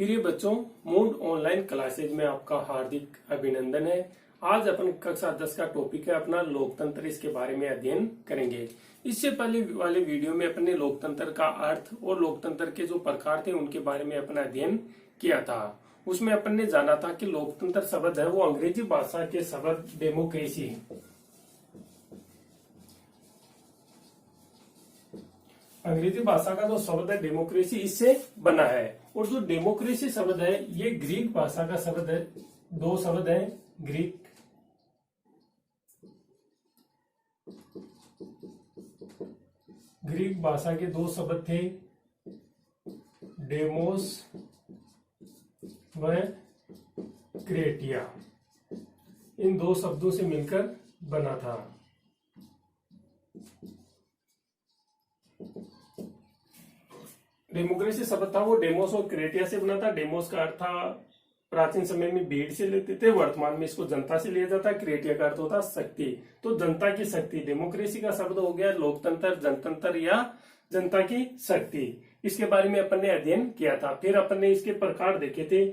प्रिय बच्चों, mood online classes में आपका हार्दिक अभिनंदन है। आज अपन कक्षा 10 का टॉपिक है अपना लोकतंत्र, इसके बारे में अध्ययन करेंगे। इससे पहले वाले वीडियो में अपने लोकतंत्र का अर्थ और लोकतंत्र के जो प्रकार थे उनके बारे में अपना अध्ययन किया था। उसमें अपन ने जाना था कि लोकतंत्र शब्द है वो अंग्रेजी भाषा के शब्द डेमोक्रेसी, अंग्रेजी भाषा का जो शब्द है डेमोक्रेसी इससे बना है। और जो डेमोक्रेसी शब्द है ये ग्रीक भाषा का शब्द है। दो शब्द हैं ग्रीक भाषा के दो शब्द थे, डेमोस व क्रेटिया। इन दो शब्दों से मिलकर बना था। डेमोक्रेसी शब्द था वो डेमोस और क्रेटिया से बना था। डेमोस का अर्थ था प्राचीन समय में भीड़ से लेते थे, वर्तमान में इसको जनता से लिया जाता है। क्रेटिया का अर्थ होता शक्ति, तो जनता की शक्ति। डेमोक्रेसी का शब्द हो गया लोकतंत्र, जनतंत्र या जनता की शक्ति। इसके बारे में अपन ने अध्ययन किया था। फिर अपन ने इसके प्रकार देखे थे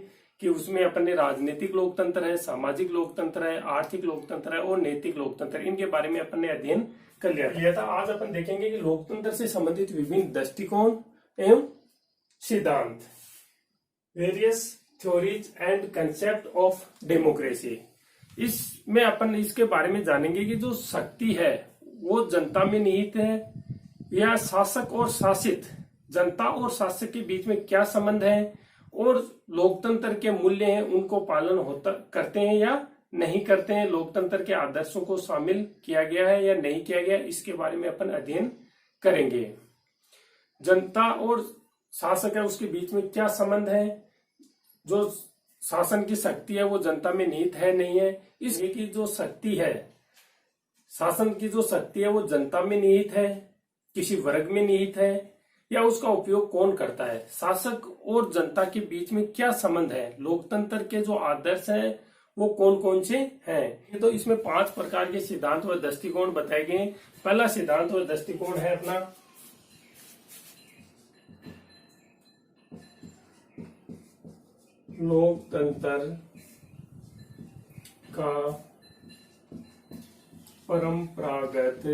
कि उसमें अपन ने राजनीतिक लोकतंत्र है, सामाजिक लोकतंत्र है, आर्थिक लोकतंत्र है और नैतिक लोकतंत्र, इनके बारे में अपन ने अध्ययन कर लिया था। आज अपन देखेंगे कि लोकतंत्र से संबंधित विभिन्न दृष्टिकोण एवं सिद्धांत, various theories and concept of democracy. इसमें अपन इसके बारे में जानेंगे कि जो शक्ति है वो जनता में निहित है या शासक और शासित, जनता और शासक के बीच में क्या संबंध है, और लोकतंत्र के मूल्य हैं उनको पालन होता करते हैं या नहीं करते हैं, लोकतंत्र के आदर्शों को शामिल किया गया है या नहीं किया गया, इसके बारे में अपन अध्ययन करेंगे। जनता और शासक है उसके बीच में क्या संबंध है, जो शासन की शक्ति है वो जनता में निहित है नहीं है, इसलिए कि जो शक्ति है, शासन की जो शक्ति है वो जनता में निहित है, किसी वर्ग में निहित है, या उसका उपयोग कौन करता है, शासक और जनता के बीच में क्या संबंध है, लोकतंत्र के जो आदर्श हैं वो कौन कौन से हैं। तो इसमें 5 प्रकार के सिद्धांत व दृष्टिकोण बताए गए। पहला सिद्धांत व दृष्टिकोण है अपना लोकतंत्र का परंपरागत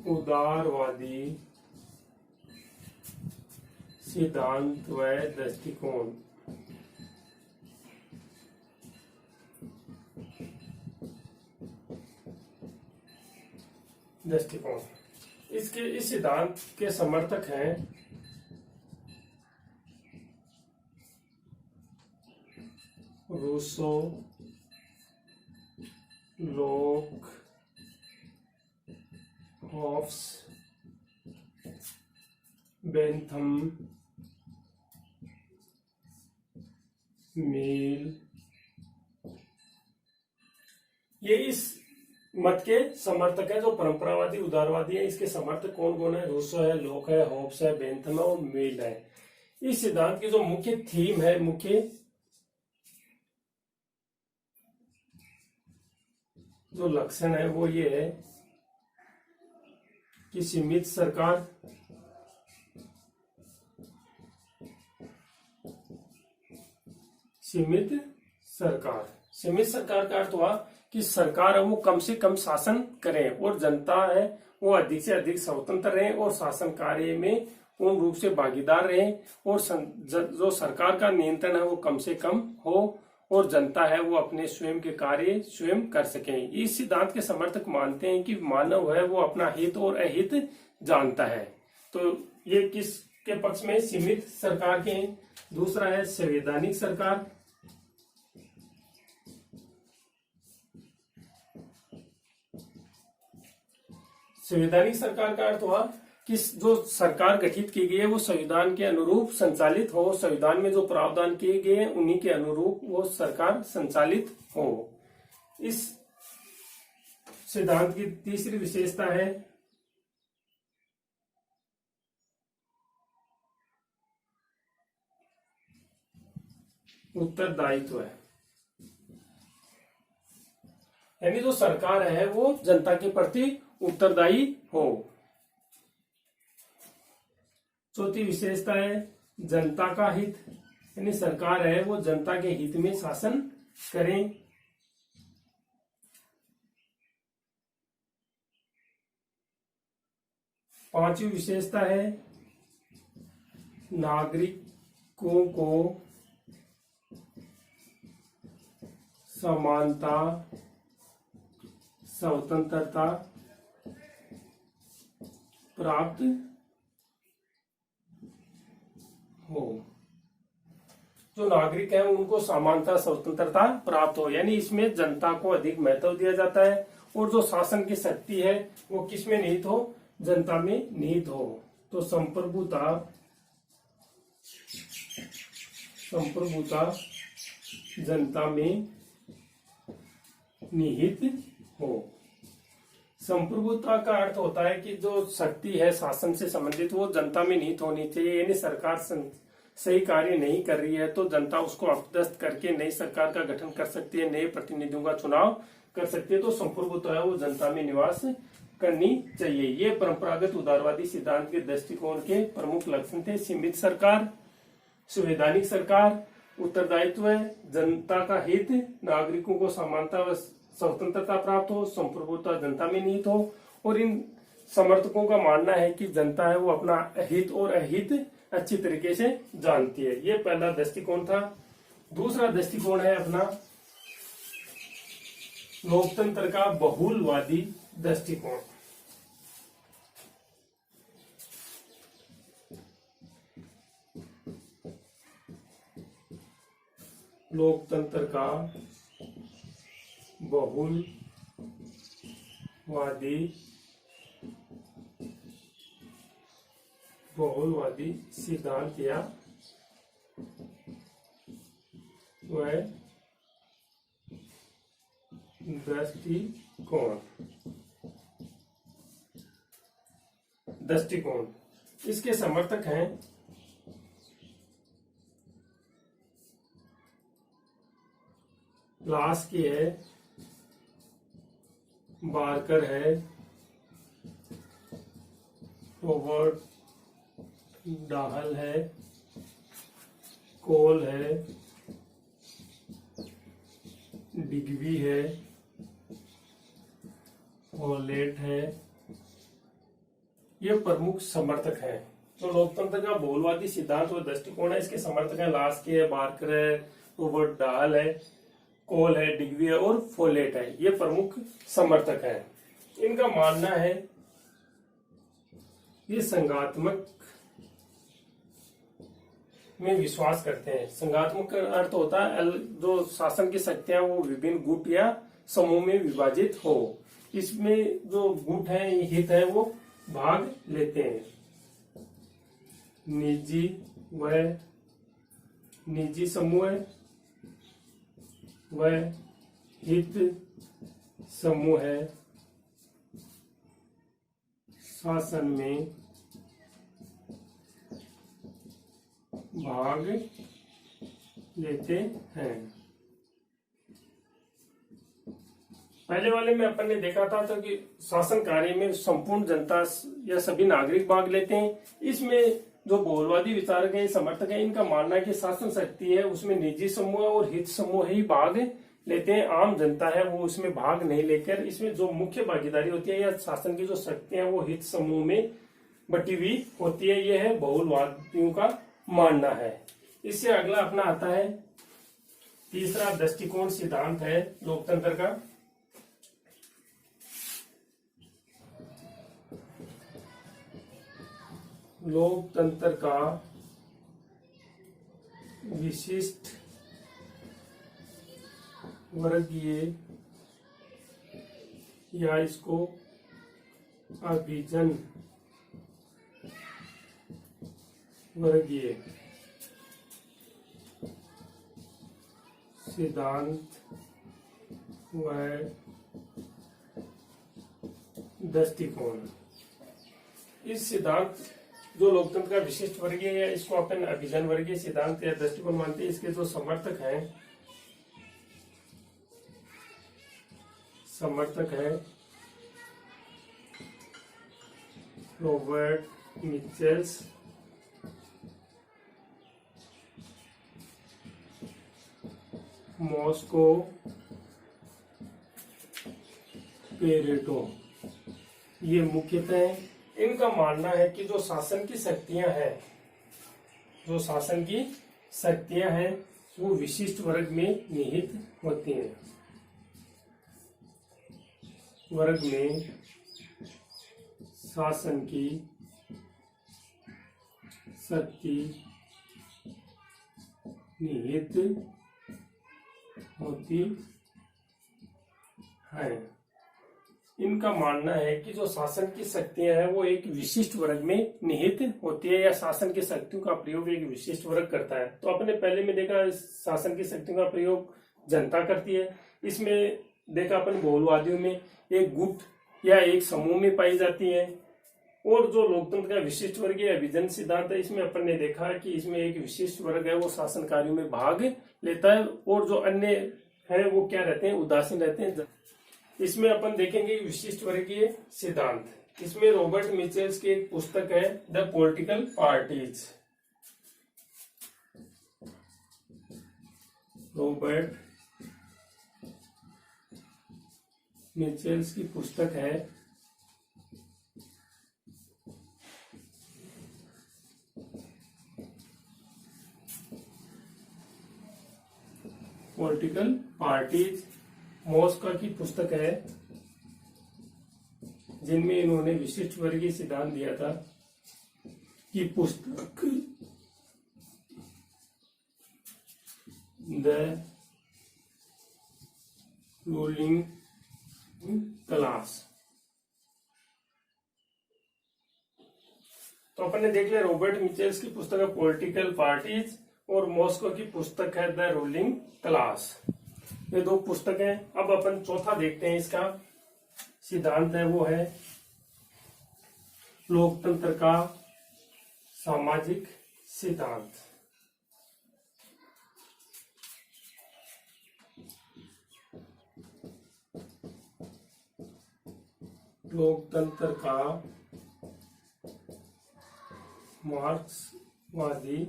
उदारवादी सिद्धांत व दृष्टिकोण। इस सिद्धांत के समर्थक हैं रूसो, लोक, हॉब्स, बेंथम, मिल। ये इस मत के समर्थक है जो परंपरावादी उदारवादी है। इसके समर्थक कौन कौन है? रूसो है, लोक है, हॉब्स है, बेंथम है और मिल है। इस सिद्धांत की जो मुख्य थीम है, मुख्य जो लक्षण है वो ये है कि सीमित सरकार, सीमित सरकार का अर्थ हुआ कि सरकार है वो कम से कम शासन करे और जनता है वो अधिक से अधिक स्वतंत्र रहे और शासन कार्य में पूर्ण रूप से भागीदार रहे, और जो सरकार का नियंत्रण है वो कम से कम हो और जनता है वो अपने स्वयं के कार्य स्वयं कर सके। इस सिद्धांत के समर्थक मानते हैं कि मानव है वो अपना हित और अहित जानता है। तो ये किसके पक्ष में? सीमित सरकार के हैं। दूसरा है संवैधानिक सरकार। संवैधानिक सरकार का अर्थ हुआ कि जो सरकार गठित की गई है वो संविधान के अनुरूप संचालित हो, संविधान में जो प्रावधान किए गए हैं उन्हीं के अनुरूप वो सरकार संचालित हो। इस सिद्धांत की तीसरी विशेषता है उत्तरदायित्व है, यानी जो सरकार है वो जनता के प्रति उत्तरदायी हो। चौथी विशेषता है जनता का हित, यानी सरकार है वो जनता के हित में शासन करें। पांचवी विशेषता है नागरिकों को समानता स्वतंत्रता प्राप्त हो। जो नागरिक हैं उनको समानता स्वतंत्रता प्राप्त हो, यानी इसमें जनता को अधिक महत्व दिया जाता है। और जो शासन की शक्ति है वो किस में निहित हो, जनता में निहित हो। तो संप्रभुता जनता में निहित हो। संप्रभुता का अर्थ होता है कि जो शक्ति है शासन से संबंधित वो जनता में निहित होनी चाहिए, यानी सरकार सही कार्य नहीं कर रही है तो जनता उसको अपदस्थ करके नई सरकार का गठन कर सकती है, नए प्रतिनिधियों का चुनाव कर सकती है। तो संप्रभुता है वो जनता में निवास करनी चाहिए। ये परंपरागत उदारवादी सिद्धांत के दृष्टिकोण के प्रमुख लक्षण थे। सीमित सरकार, संवैधानिक सरकार, उत्तरदायित्व, जनता का हित, नागरिकों को समानता व स्वतंत्रता प्राप्त हो, संप्रभुता जनता में निहित हो। और इन समर्थकों का मानना है कि जनता है वो अपना हित और अहित अच्छी तरीके से जानती है। ये पहला दृष्टिकोण था। दूसरा दृष्टिकोण है अपना लोकतंत्र का बहुलवादी दृष्टिकोण। लोकतंत्र का बहुलवादी सिद्धांत या वह दृष्टिकोण इसके समर्थक हैं लास्की है, बारकर है, रोबर्ट डाहल है, कोल है, डिग्वी है, हॉलेट है। ये प्रमुख समर्थक हैं। तो लोकतंत्र का बहुलवादी सिद्धांत और दृष्टिकोण है, इसके समर्थक हैं लास्की है, बारकर है, रोबर्ट डाहल है, कोल है, डिग्वी है और फोलेट है। ये प्रमुख समर्थक हैं। इनका मानना है ये संघात्मक में विश्वास करते हैं। संघात्मक का अर्थ होता है जो शासन की शक्तियां वो विभिन्न गुट या समूह में विभाजित हो। इसमें जो गुट है, हित है, वो भाग लेते हैं। निजी समूह है, वह हित समूह है, शासन में भाग लेते हैं। पहले वाले में अपन ने देखा था तो कि शासन कार्य में संपूर्ण जनता या सभी नागरिक भाग लेते हैं। इसमें जो बहुलवादी विचारक है, समर्थक है, इनका मानना है कि शासन शक्ति है उसमें निजी समूह और हित समूह ही भाग लेते हैं, आम जनता है वो उसमें भाग नहीं लेकर। इसमें जो मुख्य भागीदारी होती है या शासन की जो शक्तियां वो हित समूह में बटी हुई होती है। यह है बहुलवादियों का मानना है। इससे अगला अपना आता है तीसरा दृष्टिकोण सिद्धांत है लोकतंत्र का। लोकतंत्र का विशिष्ट वर्गीय या इसको अभिजन वर्गीय सिद्धांत व दृष्टिकोण। इस सिद्धांत जो लोकतंत्र का विशिष्ट वर्गीय है इसको अपन अभिजन वर्गीय सिद्धांत या दृष्टिकोण मानते हैं। इसके जो समर्थक है रॉबर्ट मिचेल्स, मॉस्को, पेरेटो, ये मुख्यतः इनका मानना है कि जो शासन की शक्तियां हैं, जो शासन की शक्तियां हैं वो विशिष्ट वर्ग में निहित होती हैं। वर्ग में शासन की शक्ति निहित होती है। इनका मानना है कि जो शासन की शक्तियां हैं वो एक विशिष्ट वर्ग में निहित होती है, या शासन की शक्तियों का प्रयोग एक विशिष्ट वर्ग करता है। तो अपने पहले में देखा शासन की शक्तियों का प्रयोग जनता करती है। इसमें देखा अपन बहुलवादियों में एक गुट या एक समूह में पाई जाती है। और जो लोकतंत्र का विशिष्ट वर्ग या विजन सिद्धांत है, इसमें अपन ने देखा कि इसमें एक विशिष्ट वर्ग है वो शासन कार्यों में भाग लेता है, और जो अन्य है वो क्या रहते हैं, उदासीन रहते हैं। इसमें अपन देखेंगे विशिष्ट वर्गीय सिद्धांत। इसमें रॉबर्ट मिचेल्स की एक पुस्तक है द पॉलिटिकल पार्टीज। रॉबर्ट मिचेल्स की पुस्तक है पॉलिटिकल पार्टीज। मॉस्को की पुस्तक है जिनमें इन्होंने विशिष्ट वर्गीय सिद्धांत दिया था कि पुस्तक द रूलिंग क्लास। तो अपन ने देख लिया रॉबर्ट मिचेल्स की पुस्तक है पॉलिटिकल पार्टीज और मॉस्को की पुस्तक है द रूलिंग क्लास। ये दो पुस्तक हैं। अब अपन चौथा देखते हैं, इसका सिद्धांत है वो है लोकतंत्र का सामाजिक सिद्धांत। लोकतंत्र का मार्क्सवादी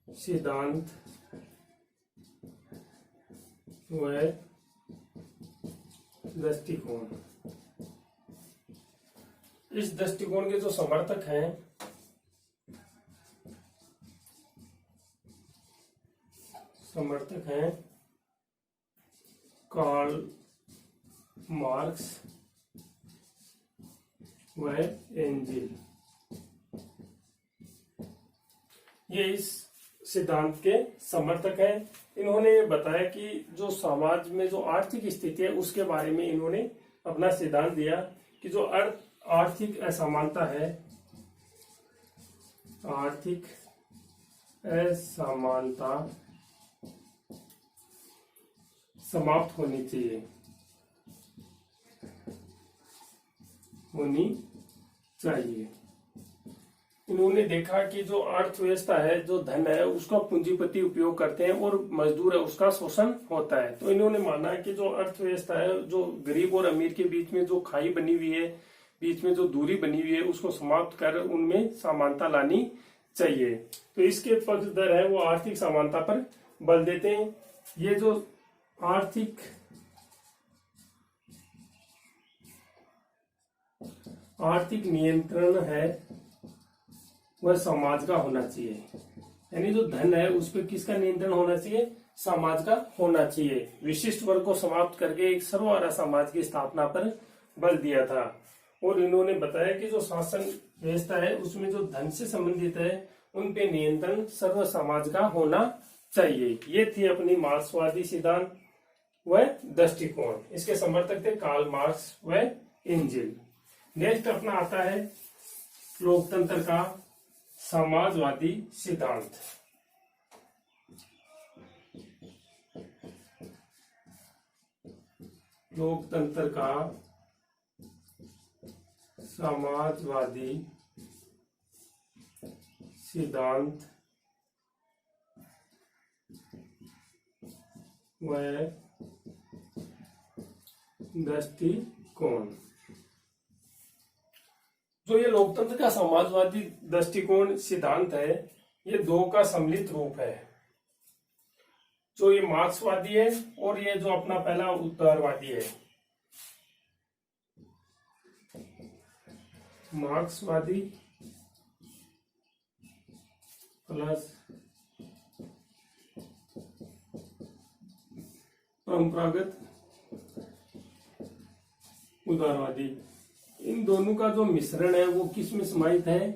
सिद्धांत व दृष्टिकोण। इस दृष्टिकोण के जो समर्थक हैं कार्ल मार्क्स व एंजिल। ये इस सिद्धांत के समर्थक हैं। इन्होंने ये बताया कि जो समाज में जो आर्थिक स्थिति है उसके बारे में इन्होंने अपना सिद्धांत दिया कि जो आर्थिक असमानता है, आर्थिक असमानता समाप्त होनी चाहिए। इन्होंने देखा कि जो अर्थव्यवस्था है, जो धन है उसका पूंजीपति उपयोग करते हैं और मजदूर है उसका शोषण होता है। तो इन्होंने माना कि जो अर्थव्यवस्था है, जो गरीब और अमीर के बीच में जो खाई बनी हुई है, बीच में जो दूरी बनी हुई है, उसको समाप्त कर उनमें समानता लानी चाहिए। तो इसके पक्षधर है वो आर्थिक समानता पर बल देते हैं। ये जो आर्थिक नियंत्रण है वह समाज का होना चाहिए, यानी जो धन है उस पर किसका नियंत्रण होना चाहिए, समाज का होना चाहिए। विशिष्ट वर्ग को समाप्त करके एक सर्वहारा समाज की स्थापना पर बल दिया था। और इन्होंने बताया कि जो शासन व्यवस्था है उसमें जो धन से संबंधित है उन पे नियंत्रण सर्व समाज का होना चाहिए। ये थी अपनी मार्क्सवादी सिद्धांत व दृष्टिकोण। इसके समर्थक थे कार्ल मार्क्स व एंजिल। नेक्स्ट अपना आता है लोकतंत्र का समाजवादी सिद्धांत। लोकतंत्र का समाजवादी सिद्धांत व दृष्टिकोण। जो ये लोकतंत्र का समाजवादी दृष्टिकोण सिद्धांत है, ये दो का सम्मिलित रूप है। जो ये मार्क्सवादी है और ये जो अपना पहला उदारवादी है। मार्क्सवादी प्लस परंपरागत उदारवादी, इन दोनों का जो मिश्रण है वो किस में समाहित है?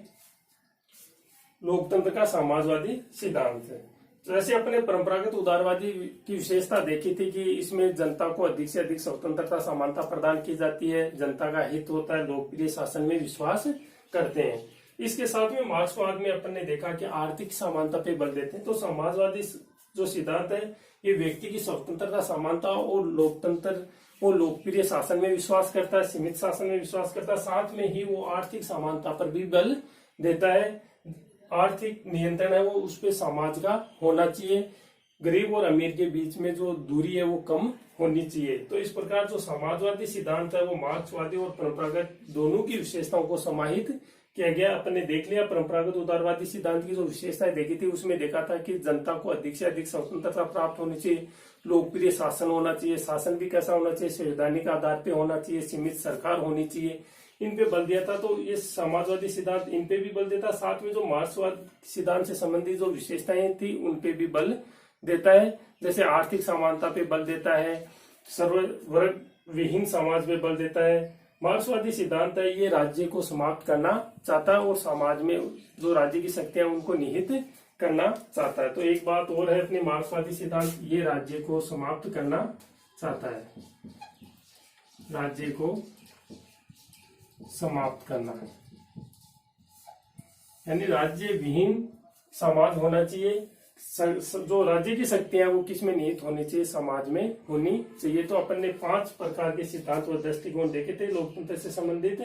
लोकतंत्र का समाजवादी सिद्धांत है। जैसे अपने परंपरागत उदारवादी की विशेषता देखी थी कि इसमें जनता को अधिक से अधिक स्वतंत्रता समानता प्रदान की जाती है, जनता का हित होता है, लोकप्रिय शासन में विश्वास करते हैं। इसके साथ में मार्क्सवाद में अपन ने देखा कि आर्थिक समानता पे बल देते हैं। तो समाजवादी जो सिद्धांत है ये व्यक्ति की स्वतंत्रता समानता और लोकतंत्र और लोकप्रिय शासन में विश्वास करता है, सीमित शासन में विश्वास करता है, साथ में ही वो आर्थिक समानता पर भी बल देता है। आर्थिक नियंत्रण है वो उस पे समाज का होना चाहिए, गरीब और अमीर के बीच में जो दूरी है वो कम होनी चाहिए। तो इस प्रकार जो समाजवादी सिद्धांत है वो मार्क्सवादी और परंपरागत दोनों की विशेषताओं को समाहित किया गया। अपन ने देख लिया परंपरागत उदारवादी सिद्धांत की जो विशेषताएं देखी थी उसमें देखा था कि जनता को अधिक से अधिक स्वतंत्रता प्राप्त होनी चाहिए, लोकप्रिय शासन होना चाहिए, शासन भी कैसा होना चाहिए, संवैधानिक आधार पे होना चाहिए, सीमित सरकार होनी चाहिए, इन पे बल दिया था। तो ये समाजवादी सिद्धांत इन पे भी बल देता, साथ में जो मार्क्सवाद सिद्धांत से संबंधित जो विशेषताएं थी उन पे भी बल देता है। जैसे आर्थिक समानता पे बल देता है, सर्ववर्ग विहीन समाज पे बल देता है। मार्क्सवादी सिद्धांत है ये राज्य को समाप्त करना चाहता है और समाज में जो राज्य की शक्तियां उनको निहित करना चाहता है। तो एक बात और है अपने मार्क्सवादी सिद्धांत, ये राज्य को समाप्त करना चाहता है, राज्य को समाप्त करना, यानी राज्य विहीन समाज होना चाहिए। जो राज्य की शक्तियां वो किस में निहित होनी चाहिए? समाज में होनी चाहिए। तो अपन ने 5 प्रकार के सिद्धांत और दृष्टिकोण देखे थे लोकतंत्र से संबंधित।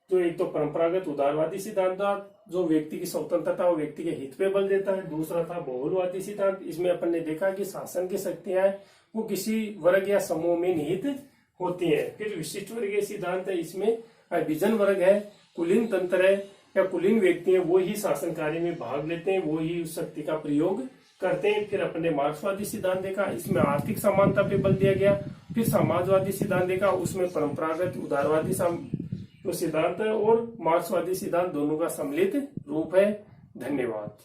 जो एक तो परंपरागत उदारवादी सिद्धांत था जो व्यक्ति की स्वतंत्रता और व्यक्ति के हित पे बल देता है। दूसरा था बहुलवादी सिद्धांत, इसमें अपन ने देखा कि शासन की शक्तियां वो किसी वर्ग या समूह में निहित होती है। फिर विशिष्ट वर्गीय सिद्धांत है, इसमें विजन वर्ग है, कुलीन तंत्र है या कुलीन व्यक्ति है वो ही शासन कार्य में भाग लेते हैं, वो ही उस शक्ति का प्रयोग करते हैं। फिर अपने मार्क्सवादी सिद्धांत देखा, इसमें आर्थिक समानता पे बल दिया गया। फिर समाजवादी सिद्धांत देखा, उसमें परंपरागत उदारवादी सिद्धांत है और मार्क्सवादी सिद्धांत दोनों का सम्मिलित रूप है। धन्यवाद।